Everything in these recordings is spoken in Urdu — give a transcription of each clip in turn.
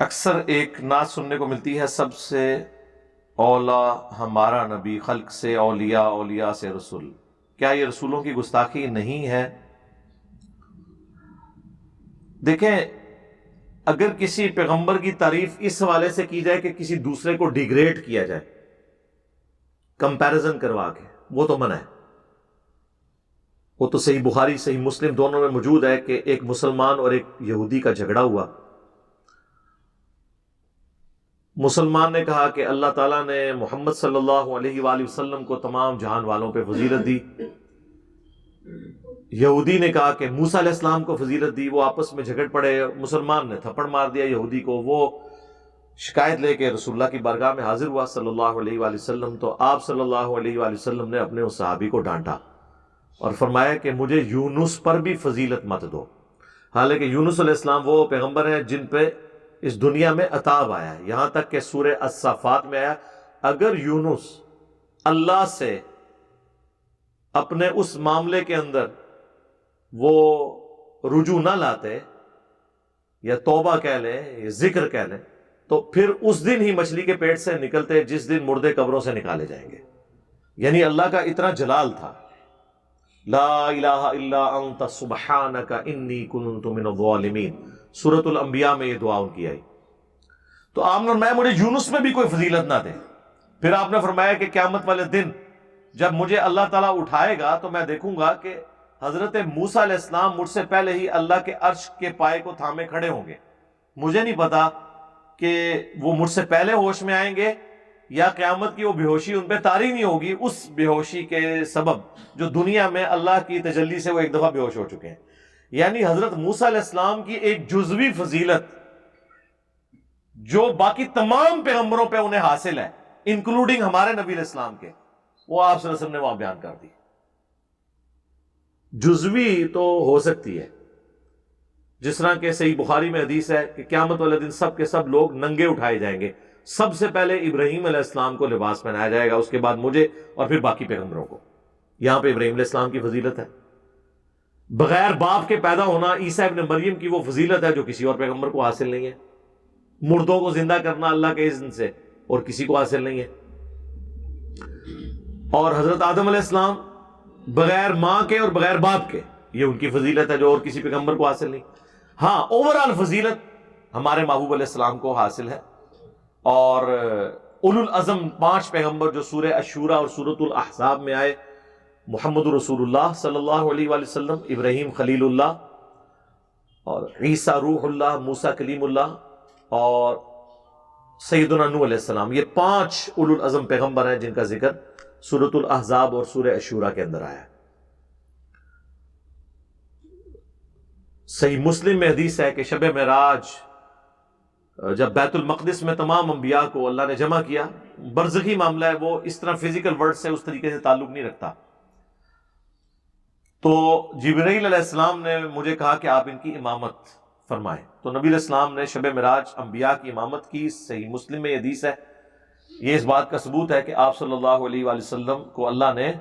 اکثر ایک نعت سننے کو ملتی ہے، سب سے اولا ہمارا نبی، خلق سے اولیاء، اولیاء سے رسول۔ کیا یہ رسولوں کی گستاخی نہیں ہے؟ دیکھیں، اگر کسی پیغمبر کی تعریف اس حوالے سے کی جائے کہ کسی دوسرے کو ڈیگریڈ کیا جائے کمپیرزن کروا کے، وہ تو منع ہے۔ وہ تو صحیح بخاری صحیح مسلم دونوں میں موجود ہے کہ ایک مسلمان اور ایک یہودی کا جھگڑا ہوا۔ مسلمان نے کہا کہ اللہ تعالیٰ نے محمد صلی اللہ علیہ وآلہ وسلم کو تمام جہان والوں پہ فضیلت دی۔ یہودی نے کہا کہ موسیٰ علیہ السلام کو فضیلت دی۔ وہ آپس میں جھگڑ پڑے، مسلمان نے تھپڑ مار دیا یہودی کو۔ وہ شکایت لے کے رسول اللہ کی بارگاہ میں حاضر ہوا صلی اللہ علیہ وآلہ وسلم، تو آپ صلی اللہ علیہ وآلہ وسلم نے اپنے اس صحابی کو ڈانٹا اور فرمایا کہ مجھے یونس پر بھی فضیلت مت دو، حالانکہ یونس علیہ السلام وہ پیغمبر ہیں جن پہ اس دنیا میں عتاب آیا ہے۔ یہاں تک کہ سورہ الصافات میں آیا، اگر یونس اللہ سے اپنے اس معاملے کے اندر وہ رجوع نہ لاتے، یا توبہ کہہ لیں یا ذکر کہہ لیں، تو پھر اس دن ہی مچھلی کے پیٹ سے نکلتے جس دن مردے قبروں سے نکالے جائیں گے۔ یعنی اللہ کا اتنا جلال تھا، لا الہ الا انت سبحانک انی کنت من الظالمین، سورۃ الانبیاء میں یہ دعا ان کی آئی۔ تو آپ نے فرمایا مجھے یونس میں بھی کوئی فضیلت نہ دے۔ پھر آپ نے فرمایا کہ قیامت والے دن جب مجھے اللہ تعالیٰ اٹھائے گا تو میں دیکھوں گا کہ حضرت موسیٰ علیہ السلام مجھ سے پہلے ہی اللہ کے عرش کے پائے کو تھامے کھڑے ہوں گے۔ مجھے نہیں پتا کہ وہ مجھ سے پہلے ہوش میں آئیں گے یا قیامت کی وہ بے ہوشی ان پہ طاری نہیں ہوگی، اس بے ہوشی کے سبب جو دنیا میں اللہ کی تجلی سے وہ ایک دفعہ بے ہوش ہو چکے ہیں۔ یعنی حضرت موسیٰ علیہ السلام کی ایک جزوی فضیلت جو باقی تمام پیغمبروں پہ انہیں حاصل ہے، انکلوڈنگ ہمارے نبی علیہ السلام کے، وہ آپ صلی اللہ علیہ وسلم نے وہاں بیان کر دی۔ جزوی تو ہو سکتی ہے، جس طرح کہ صحیح بخاری میں حدیث ہے کہ قیامت والے دن سب کے سب لوگ ننگے اٹھائے جائیں گے۔ سب سے پہلے ابراہیم علیہ السلام کو لباس پہنایا جائے گا، اس کے بعد مجھے، اور پھر باقی پیغمبروں کو۔ یہاں پہ ابراہیم علیہ السلام کی فضیلت ہے۔ بغیر باپ کے پیدا ہونا عیسیٰ ابن مریم کی وہ فضیلت ہے جو کسی اور پیغمبر کو حاصل نہیں ہے۔ مردوں کو زندہ کرنا اللہ کے اذن سے اور کسی کو حاصل نہیں ہے۔ اور حضرت آدم علیہ السلام بغیر ماں کے اور بغیر باپ کے، یہ ان کی فضیلت ہے جو اور کسی پیغمبر کو حاصل نہیں۔ ہاں، اوورآل فضیلت ہمارے محبوب علیہ السلام کو حاصل ہے۔ اور اولو العزم 5 پیغمبر جو سورہ الشورى اور سورۃ الاحزاب میں آئے، محمد رسول اللہ صلی اللہ علیہ وآلہ وسلم، ابراہیم خلیل اللہ، اور عیسیٰ روح اللہ، موسیٰ کلیم اللہ، اور سیدنا نوح علیہ السلام، یہ 5 اولو العزم پیغمبر ہیں جن کا ذکر سورۃ الاحزاب اور سورہ الشورى کے اندر آیا ہے۔ صحیح مسلم میں حدیث ہے کہ شب معراج جب بیت المقدس میں تمام انبیاء کو اللہ نے جمع کیا، برزخی معاملہ ہے، وہ اس طرح فزیکل ورڈ سے اس طریقے سے تعلق نہیں رکھتا، تو جبرائیل علیہ السلام نے مجھے کہا کہ آپ ان کی امامت فرمائیں۔ تو نبی علیہ السلام نے شب معراج انبیاء کی امامت کی۔ صحیح مسلم میں یہ حدیث ہے۔ یہ اس بات کا ثبوت ہے کہ آپ صلی اللہ علیہ وآلہ وسلم کو اللہ نے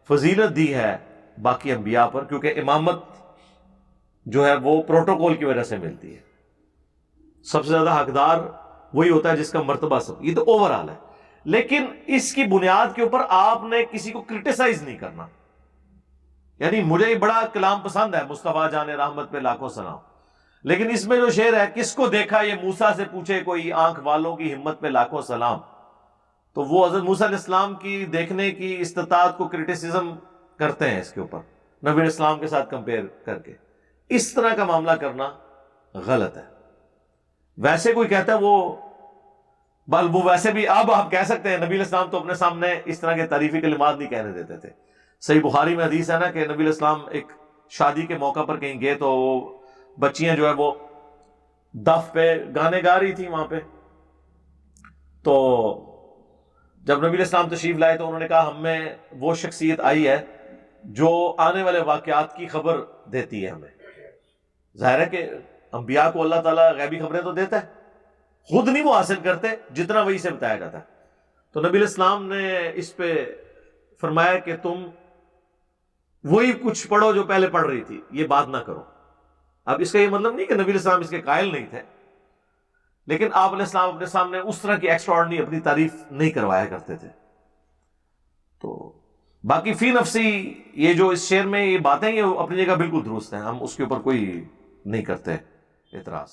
فضیلت دی ہے باقی انبیاء پر، کیونکہ امامت جو ہے وہ پروٹوکول کی وجہ سے ملتی ہے۔ سب سے زیادہ حقدار وہی ہوتا ہے جس کا مرتبہ سب، یہ تو اوورآل ہے، لیکن اس کی بنیاد کے اوپر آپ نے کسی کو کرٹیسائز نہیں کرنا۔ یعنی مجھے یہ بڑا کلام پسند ہے، مصطفیٰ جان رحمت پہ لاکھوں سلام، لیکن اس میں جو شعر ہے، کس کو دیکھا یہ موسیٰ سے پوچھے کوئی، آنکھ والوں کی ہمت پہ لاکھوں سلام، تو وہ حضرت موسیٰ علیہ السلام کی دیکھنے کی استطاعت کو کرٹیسزم کرتے ہیں اس کے اوپر، نبی علیہ السلام کے ساتھ کمپیئر کر کے۔ اس طرح کا معاملہ کرنا غلط ہے۔ ویسے کوئی کہتا ہے وہ ویسے بھی اب آپ کہہ سکتے ہیں، نبی علیہ السلام تو اپنے سامنے اس طرح کے تعریفی کلمات نہیں کہنے دیتے تھے۔ صحیح بخاری میں حدیث ہے نا کہ نبی علیہ السلام ایک شادی کے موقع پر کہیں گئے تو وہ بچیاں جو ہے وہ دف پہ گانے گا رہی تھیں وہاں پہ، تو جب نبی علیہ السلام تشریف لائے تو انہوں نے کہا ہم میں وہ شخصیت آئی ہے جو آنے والے واقعات کی خبر دیتی ہے ہمیں۔ ظاہر ہے کہ انبیاء کو اللہ تعالیٰ غیبی خبریں تو دیتا ہے، خود نہیں وہ حاصل کرتے جتنا وہی سے بتایا جاتا ہے۔ تو نبی علیہ السلام نے اس پہ فرمایا کہ تم وہی کچھ پڑھو جو پہلے پڑھ رہی تھی، یہ بات نہ کرو۔ اب اس کا یہ مطلب نہیں کہ نبی علیہ السلام اس کے قائل نہیں تھے، لیکن آپ علیہ السلام اپنے سامنے اس طرح کی ایکسٹراڈنری اپنی تعریف نہیں کروایا کرتے تھے. تو باقی فی نفسی یہ جو اس شعر میں یہ باتیں یہ اپنی جگہ بالکل درست ہیں، ہم اس کے اوپر کوئی نہیں کرتے اعتراض.